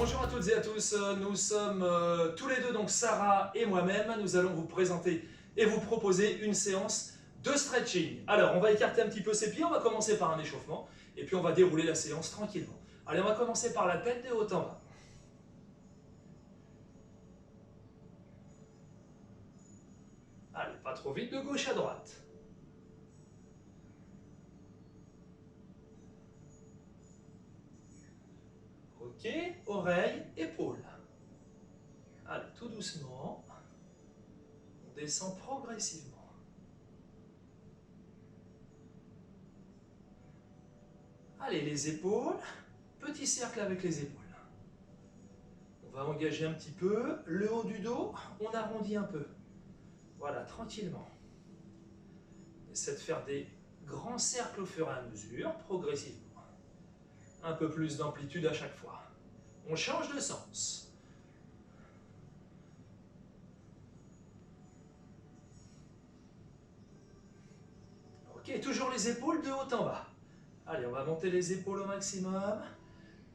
Bonjour à toutes et à tous, nous sommes tous les deux, donc Sarah et moi-même. Nous allons vous présenter et vous proposer une séance de stretching. Alors, on va écarter un petit peu ses pieds, on va commencer par un échauffement, et puis on va dérouler la séance tranquillement. Allez, on va commencer par la tête de haut en bas. Allez, pas trop vite, de gauche à droite. Ok, oreille, épaule. Allez, tout doucement. On descend progressivement. Allez, les épaules. Petit cercle avec les épaules. On va engager un petit peu. Le haut du dos, on arrondit un peu. Voilà, tranquillement. On essaie de faire des grands cercles au fur et à mesure, progressivement. Un peu plus d'amplitude à chaque fois. On change de sens. Ok, toujours les épaules de haut en bas. Allez, on va monter les épaules au maximum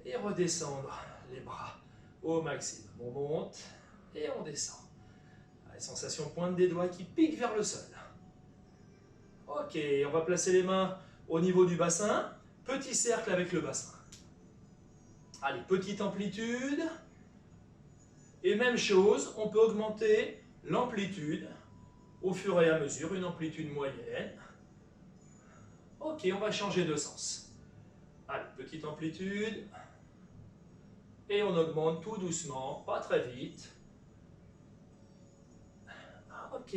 et redescendre les bras au maximum. On monte et on descend. Allez, sensation pointe des doigts qui pique vers le sol. Ok, on va placer les mains au niveau du bassin. Petit cercle avec le bassin. Allez, petite amplitude. Et même chose, on peut augmenter l'amplitude au fur et à mesure, une amplitude moyenne. Ok, on va changer de sens. Allez, petite amplitude. Et on augmente tout doucement, pas très vite. Ok.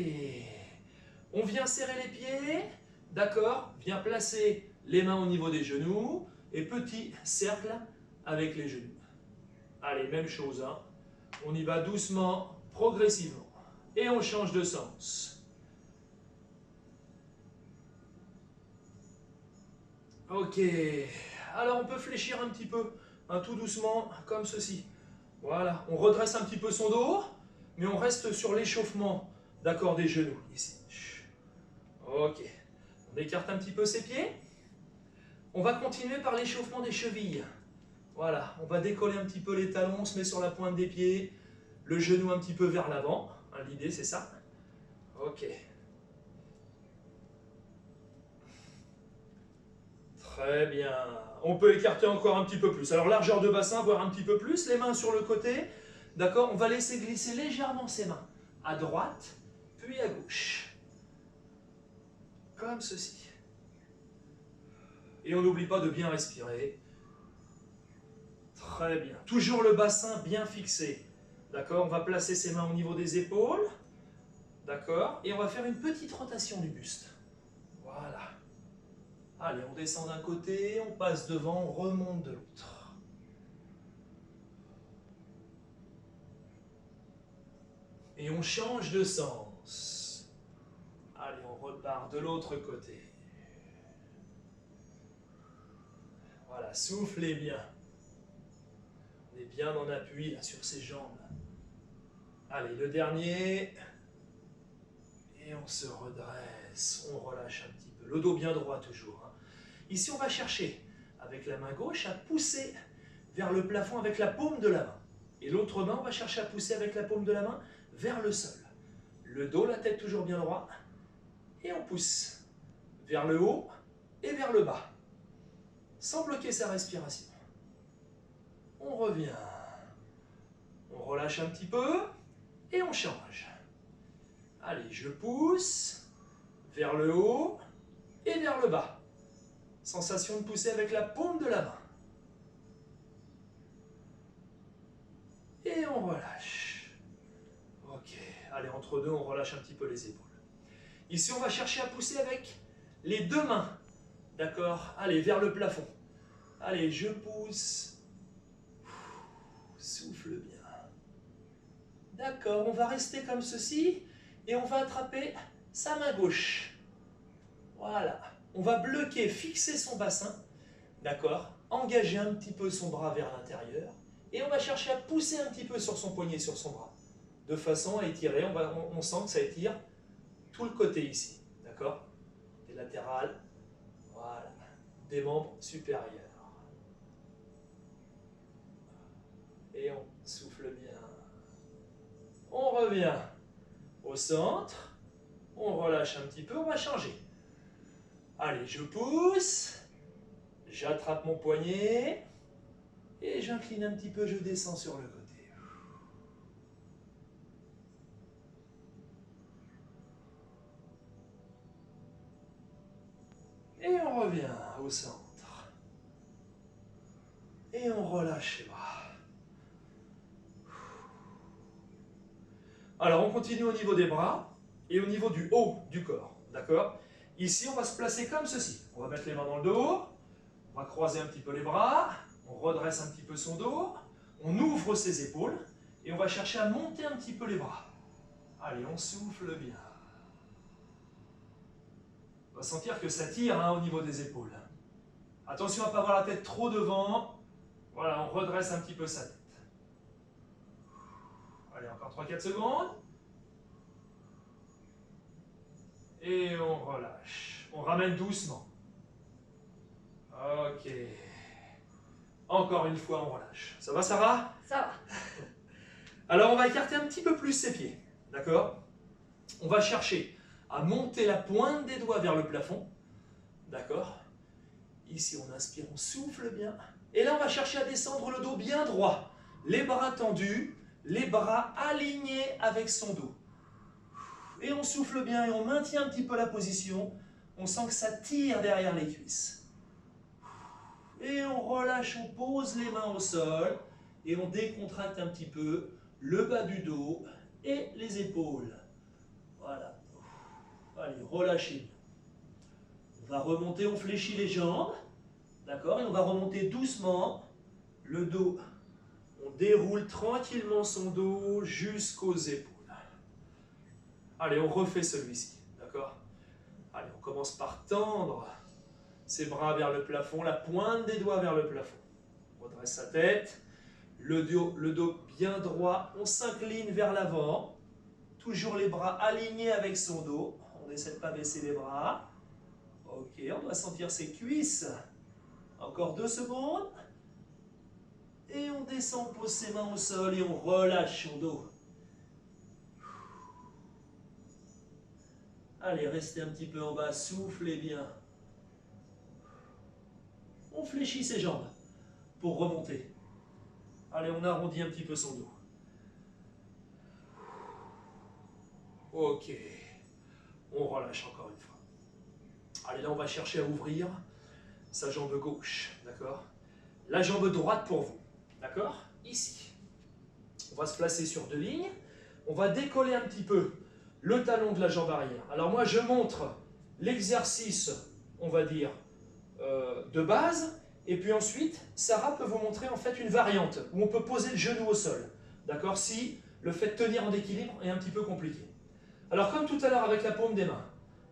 On vient serrer les pieds. D'accord. Vient placer les mains au niveau des genoux. Et petit cercle avec les genoux. Allez, même chose. Hein. On y va doucement, progressivement. Et on change de sens. Ok. Alors on peut fléchir un petit peu, hein, tout doucement, comme ceci. Voilà. On redresse un petit peu son dos, mais on reste sur l'échauffement, d'accord, des genoux. Ici. Ok. On écarte un petit peu ses pieds. On va continuer par l'échauffement des chevilles. Voilà. On va décoller un petit peu les talons, on se met sur la pointe des pieds, le genou un petit peu vers l'avant. Hein, l'idée, c'est ça. Ok. Très bien. On peut écarter encore un petit peu plus. Alors largeur de bassin, voire un petit peu plus. Les mains sur le côté. D'accord. On va laisser glisser légèrement ses mains. À droite, puis à gauche. Comme ceci. Et on n'oublie pas de bien respirer. Très bien. Toujours le bassin bien fixé. D'accord. On va placer ses mains au niveau des épaules. D'accord. Et on va faire une petite rotation du buste. Voilà. Allez, on descend d'un côté, on passe devant, on remonte de l'autre. Et on change de sens. Allez, on repart de l'autre côté. Voilà, soufflez bien. On est bien en appui là sur ses jambes. Allez, le dernier. Et on se redresse, on relâche un petit peu. Le dos bien droit toujours. Hein. Ici, on va chercher, avec la main gauche, à pousser vers le plafond avec la paume de la main. Et l'autre main, on va chercher à pousser avec la paume de la main vers le sol. Le dos, la tête toujours bien droit. Et on pousse vers le haut et vers le bas. Sans bloquer sa respiration. On revient. On relâche un petit peu et on change. Allez, je pousse vers le haut et vers le bas. Sensation de pousser avec la paume de la main. Et on relâche. Ok, allez, entre deux, on relâche un petit peu les épaules. Ici, on va chercher à pousser avec les deux mains. D'accord. Allez, vers le plafond. Allez, je pousse. Souffle bien. D'accord, on va rester comme ceci et on va attraper sa main gauche. Voilà. On va bloquer, fixer son bassin. D'accord. Engager un petit peu son bras vers l'intérieur. Et on va chercher à pousser un petit peu sur son poignet, sur son bras. De façon à étirer. On sent que ça étire tout le côté ici. D'accord. Des latérales. Voilà. Des membres supérieurs. Et on souffle bien. On revient au centre. On relâche un petit peu, on va changer. Allez, je pousse. J'attrape mon poignet. Et j'incline un petit peu, je descends sur le côté. Et on revient au centre. Et on relâche les bras. Alors on continue au niveau des bras et au niveau du haut du corps. D'accord? Ici, on va se placer comme ceci. On va mettre les mains dans le dos. On va croiser un petit peu les bras. On redresse un petit peu son dos. On ouvre ses épaules. Et on va chercher à monter un petit peu les bras. Allez, on souffle bien. On va sentir que ça tire au niveau des épaules. Attention à ne pas avoir la tête trop devant. Voilà, on redresse un petit peu sa tête. Allez, encore 3-4 secondes. Et on relâche. On ramène doucement. Ok. Encore une fois, on relâche. Ça va, Sarah? Ça va. Alors, on va écarter un petit peu plus ses pieds. D'accord? On va chercher à monter la pointe des doigts vers le plafond. D'accord? Ici, on inspire, on souffle bien. Et là, on va chercher à descendre le dos bien droit. Les bras tendus, les bras alignés avec son dos. Et on souffle bien et on maintient un petit peu la position. On sent que ça tire derrière les cuisses. Et on relâche, on pose les mains au sol. Et on décontracte un petit peu le bas du dos et les épaules. Voilà. Allez, relâchez bien. On va remonter, on fléchit les jambes. D'accord? Et on va remonter doucement le dos. On déroule tranquillement son dos jusqu'aux épaules. Allez, on refait celui-ci. D'accord? Allez, on commence par tendre ses bras vers le plafond, la pointe des doigts vers le plafond. On redresse sa tête, le dos bien droit, on s'incline vers l'avant. Toujours les bras alignés avec son dos. On n'essaie de pas baisser les bras. Ok, on doit sentir ses cuisses. Encore 2 secondes. Et on descend, on pose ses mains au sol et on relâche son dos. Allez, restez un petit peu en bas, soufflez bien. On fléchit ses jambes pour remonter. Allez, on arrondit un petit peu son dos. Ok. On relâche encore une fois. Allez, là, on va chercher à ouvrir sa jambe gauche. D'accord? La jambe droite pour vous. D'accord? Ici. On va se placer sur 2 lignes. On va décoller un petit peu le talon de la jambe arrière. Alors moi, je montre l'exercice, on va dire, de base. Et puis ensuite, Sarah peut vous montrer en fait une variante où on peut poser le genou au sol. D'accord? Si le fait de tenir en équilibre est un petit peu compliqué. Alors comme tout à l'heure avec la paume des mains,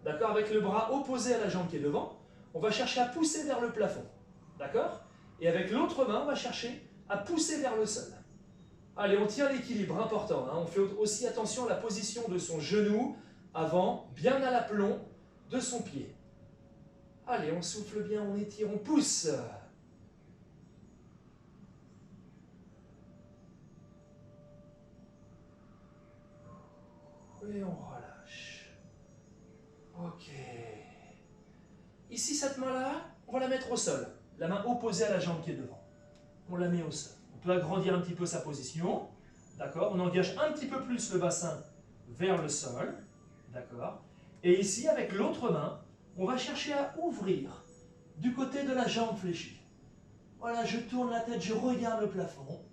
d'accord? Avec le bras opposé à la jambe qui est devant, on va chercher à pousser vers le plafond. D'accord? Et avec l'autre main, on va chercher à pousser vers le sol. Allez, on tient l'équilibre, important. On fait aussi attention à la position de son genou avant, bien à l'aplomb de son pied. Allez, on souffle bien, on étire, on pousse. Et on relâche. Ok. Ici, cette main-là, on va la mettre au sol. La main opposée à la jambe qui est devant. On la met au sol. On peut agrandir un petit peu sa position. D'accord? On engage un petit peu plus le bassin vers le sol. D'accord? Et ici, avec l'autre main, on va chercher à ouvrir du côté de la jambe fléchie. Voilà, je tourne la tête, je regarde le plafond.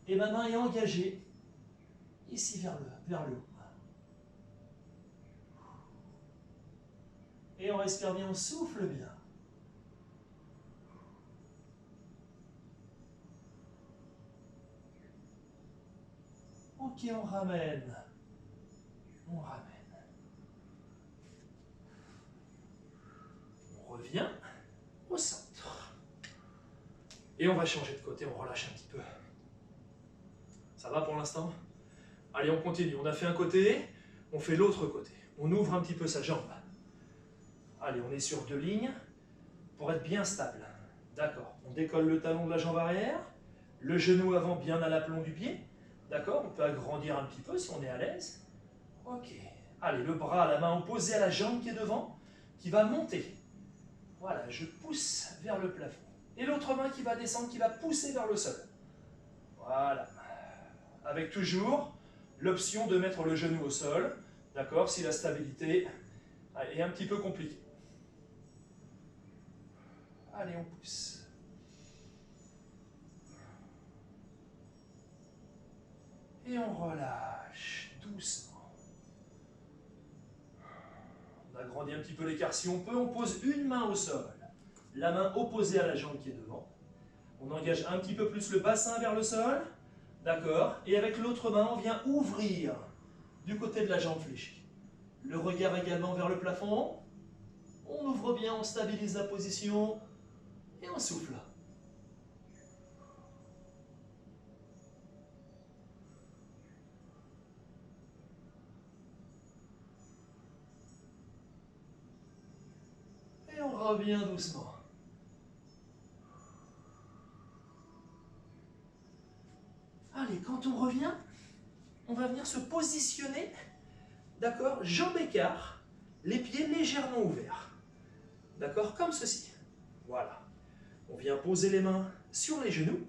Et ma main est engagée ici vers le haut. Et on respire bien, on souffle bien. Ok, on ramène. On ramène. On revient au centre. Et on va changer de côté, on relâche un petit peu. Ça va pour l'instant? Allez, on continue. On a fait un côté, on fait l'autre côté. On ouvre un petit peu sa jambe. Allez, on est sur 2 lignes pour être bien stable. D'accord. On décolle le talon de la jambe arrière, Le genou avant bien à l'aplomb du pied. D'accord? On peut agrandir un petit peu si on est à l'aise. Ok. Allez, le bras, la main opposée à la jambe qui est devant, qui va monter. Voilà, je pousse vers le plafond. Et l'autre main qui va descendre, qui va pousser vers le sol. Voilà. Avec toujours l'option de mettre le genou au sol. D'accord? Si la stabilité est un petit peu compliquée. Allez, on pousse. Et on relâche doucement. On agrandit un petit peu l'écart si on peut. On pose une main au sol. La main opposée à la jambe qui est devant. On engage un petit peu plus le bassin vers le sol. D'accord? Et avec l'autre main, on vient ouvrir du côté de la jambe fléchie. Le regard également vers le plafond. On ouvre bien, on stabilise la position. Et on souffle. Et on revient doucement. Allez, quand on revient, on va venir se positionner, d'accord, jambes écart, les pieds légèrement ouverts. D'accord, comme ceci. Voilà. On vient poser les mains sur les genoux,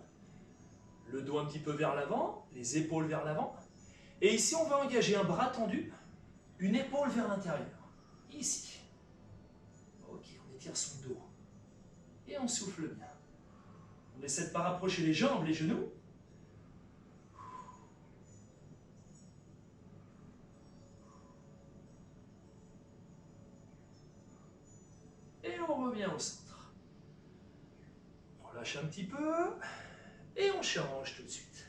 le dos un petit peu vers l'avant, les épaules vers l'avant. Et ici, on va engager un bras tendu, une épaule vers l'intérieur. Ici. Ok, on étire son dos. Et on souffle bien. On essaie de ne pas rapprocher les jambes, les genoux. Et on revient au centre. On relâche un petit peu. Et on change tout de suite.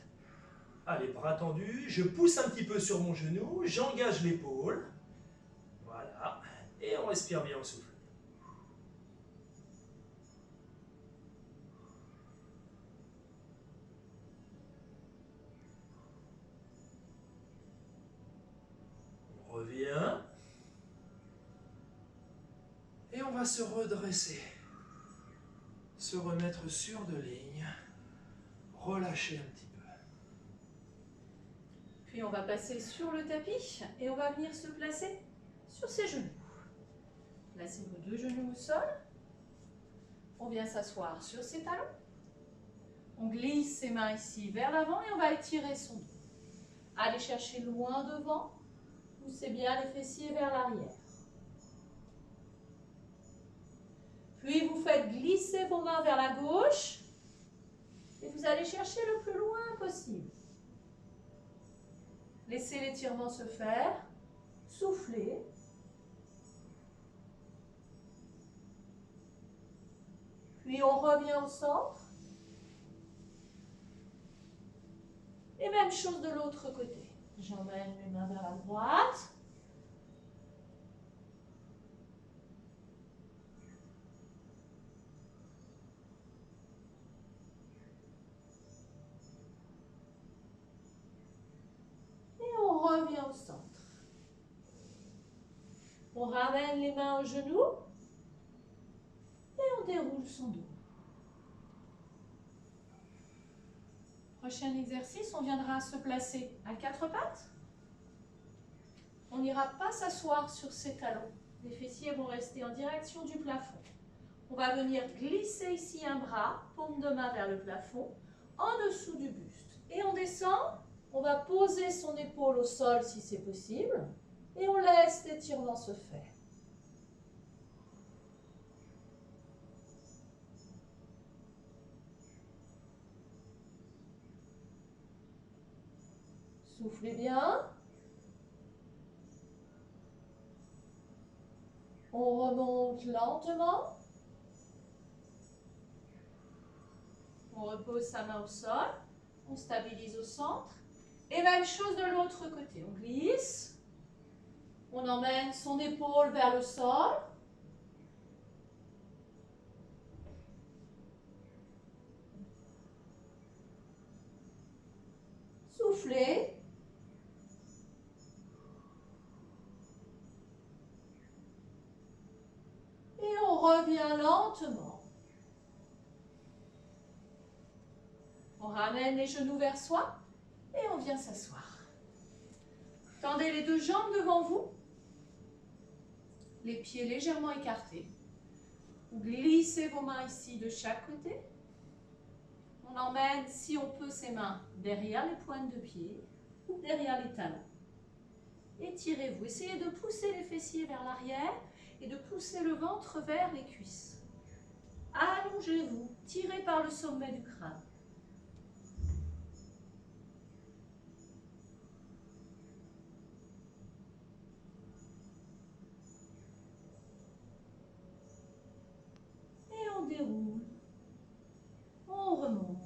Allez, bras tendus. Je pousse un petit peu sur mon genou. J'engage l'épaule. Voilà. Et on respire bien, on souffle. On revient. Et on va se redresser. Se remettre sur deux lignes. Relâcher un petit peu. Puis on va passer sur le tapis et on va venir se placer sur ses genoux. Placez vos deux genoux au sol. On vient s'asseoir sur ses talons. On glisse ses mains ici vers l'avant et on va étirer son dos. Allez chercher loin devant. Poussez bien les fessiers vers l'arrière. Puis vous faites glisser vos mains vers la gauche. Et vous allez chercher le plus loin possible. Laissez l'étirement se faire. Soufflez. Puis on revient au centre. Et même chose de l'autre côté. J'emmène mes mains vers la droite. Et on revient au centre. On ramène les mains aux genoux. Et on déroule son dos. Prochain exercice, on viendra se placer à quatre pattes. On n'ira pas s'asseoir sur ses talons. Les fessiers vont rester en direction du plafond. On va venir glisser ici un bras, paume de main vers le plafond, en dessous du buste. Et on descend, on va poser son épaule au sol si c'est possible. Et on laisse l'étirement se faire. Soufflez bien. On remonte lentement. On repose sa main au sol. On stabilise au centre. Et même chose de l'autre côté. On glisse. On emmène son épaule vers le sol. Soufflez. Et on revient lentement. On ramène les genoux vers soi et on vient s'asseoir. Tendez les deux jambes devant vous, les pieds légèrement écartés. Glissez vos mains ici de chaque côté. On emmène, si on peut, ses mains derrière les pointes de pied ou derrière les talons. Étirez-vous. Essayez de pousser les fessiers vers l'arrière et de pousser le ventre vers les cuisses. Allongez-vous. Tirez par le sommet du crâne. Et on déroule. On remonte.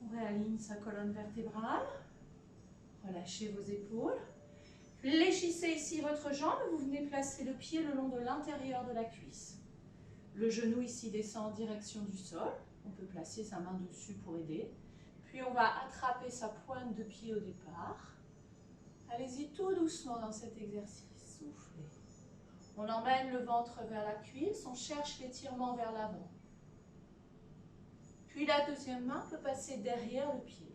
On réaligne sa colonne vertébrale. Relâchez vos épaules. Fléchissez ici votre jambe. Vous venez placer le pied le long de l'intérieur de la cuisse. Le genou ici descend en direction du sol. On peut placer sa main dessus pour aider. Puis on va attraper sa pointe de pied au départ. Allez-y tout doucement dans cet exercice. Soufflez. On emmène le ventre vers la cuisse. On cherche l'étirement vers l'avant. Puis la deuxième main peut passer derrière le pied.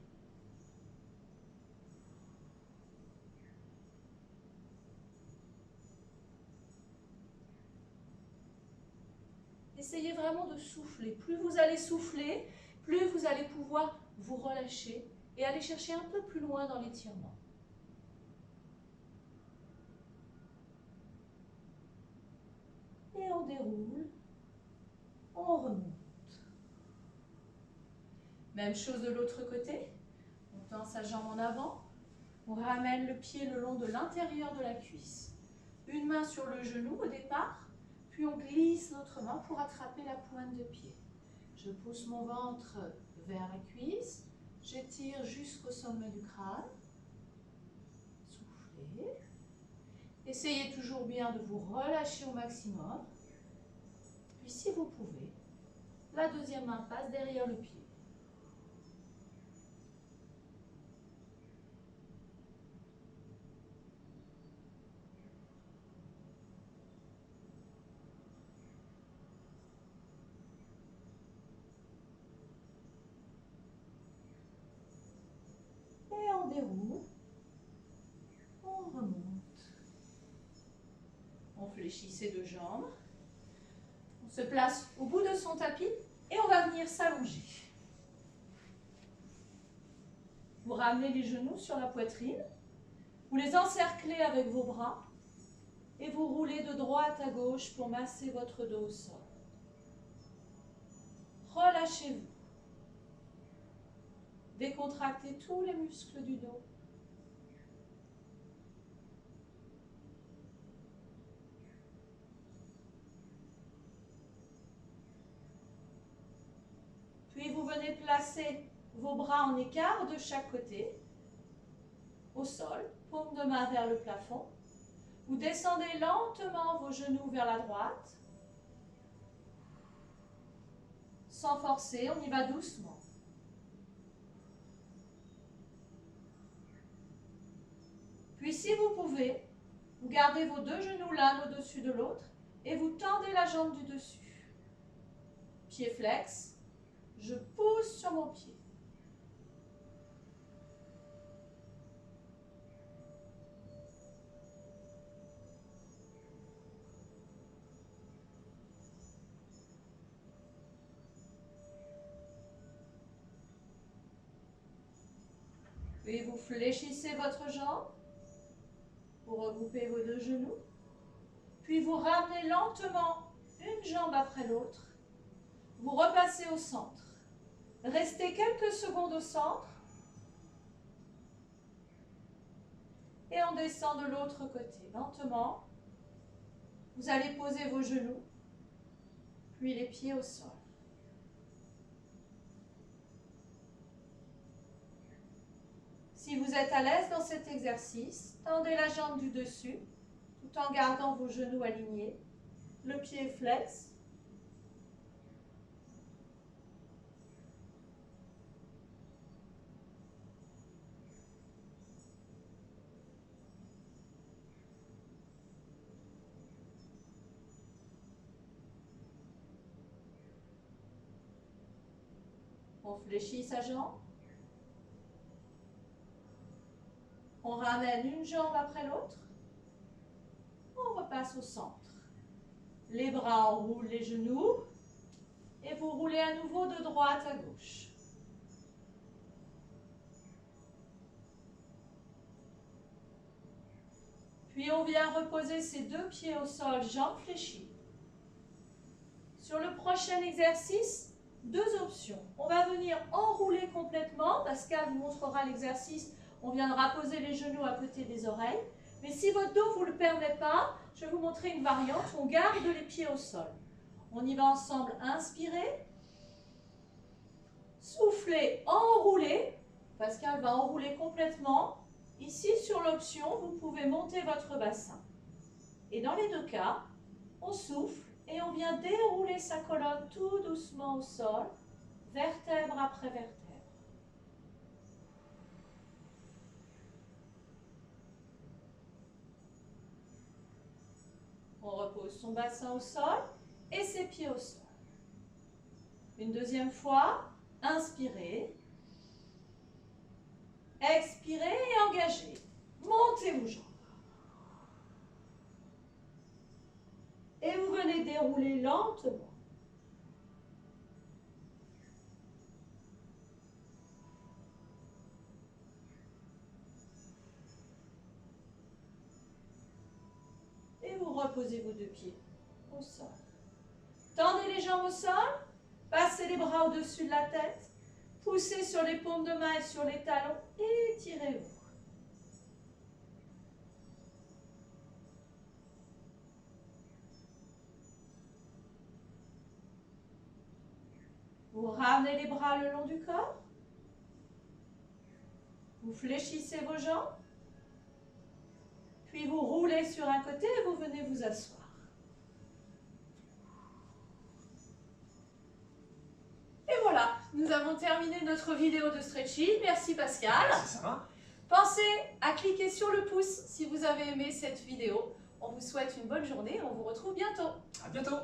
Essayez vraiment de souffler. Plus vous allez souffler, plus vous allez pouvoir vous relâcher et aller chercher un peu plus loin dans l'étirement. Et on déroule, on remonte. Même chose de l'autre côté. On tend sa jambe en avant. On ramène le pied le long de l'intérieur de la cuisse. Une main sur le genou au départ. Puis on glisse l'autre main pour attraper la pointe de pied. Je pousse mon ventre vers la cuisse. J'étire jusqu'au sommet du crâne. Soufflez. Essayez toujours bien de vous relâcher au maximum. Puis si vous pouvez, la deuxième main passe derrière le pied. Et on déroule, on remonte. On fléchit ses deux jambes. On se place au bout de son tapis et on va venir s'allonger. Vous ramenez les genoux sur la poitrine. Vous les encerclez avec vos bras et vous roulez de droite à gauche pour masser votre dos au sol. Relâchez-vous. Décontractez tous les muscles du dos. Puis vous venez placer vos bras en écart de chaque côté, au sol, paume de main vers le plafond. Vous descendez lentement vos genoux vers la droite. Sans forcer, on y va doucement. Puis si vous pouvez, vous gardez vos deux genoux l'un au-dessus de l'autre et vous tendez la jambe du dessus. Pied flex, je pousse sur mon pied. Puis vous fléchissez votre jambe. Vous regroupez vos deux genoux. Puis vous ramenez lentement une jambe après l'autre. Vous repassez au centre. Restez quelques secondes au centre. Et on descend de l'autre côté. Lentement, vous allez poser vos genoux, puis les pieds au sol. Si vous êtes à l'aise dans cet exercice, tendez la jambe du dessus, tout en gardant vos genoux alignés. Le pied flex. On fléchit sa jambe. On ramène une jambe après l'autre. On repasse au centre. Les bras enroulent les genoux. Et vous roulez à nouveau de droite à gauche. Puis on vient reposer ses deux pieds au sol, jambes fléchies. Sur le prochain exercice, deux options. On va venir enrouler complètement. Pascal vous montrera l'exercice. On viendra poser les genoux à côté des oreilles. Mais si votre dos ne vous le permet pas, je vais vous montrer une variante. On garde les pieds au sol. On y va ensemble. Inspirez. Soufflez, enroulez. Pascal va enrouler complètement. Ici, sur l'option, vous pouvez monter votre bassin. Et dans les deux cas, on souffle et on vient dérouler sa colonne tout doucement au sol, vertèbre après vertèbre. On repose son bassin au sol et ses pieds au sol. Une deuxième fois, inspirez. Expirez et engagez. Montez vos jambes. Et vous venez dérouler lentement. Et vous reposez vos deux pieds au sol. Tendez les jambes au sol. Passez les bras au-dessus de la tête. Poussez sur les paumes de main et sur les talons. Et étirez-vous. Vous ramenez les bras le long du corps. Vous fléchissez vos jambes. Puis vous roulez sur un côté et vous venez vous asseoir. Et voilà, nous avons terminé notre vidéo de stretching. Merci Pascal. Merci Sarah. Pensez à cliquer sur le pouce si vous avez aimé cette vidéo. On vous souhaite une bonne journée et on vous retrouve bientôt. À bientôt.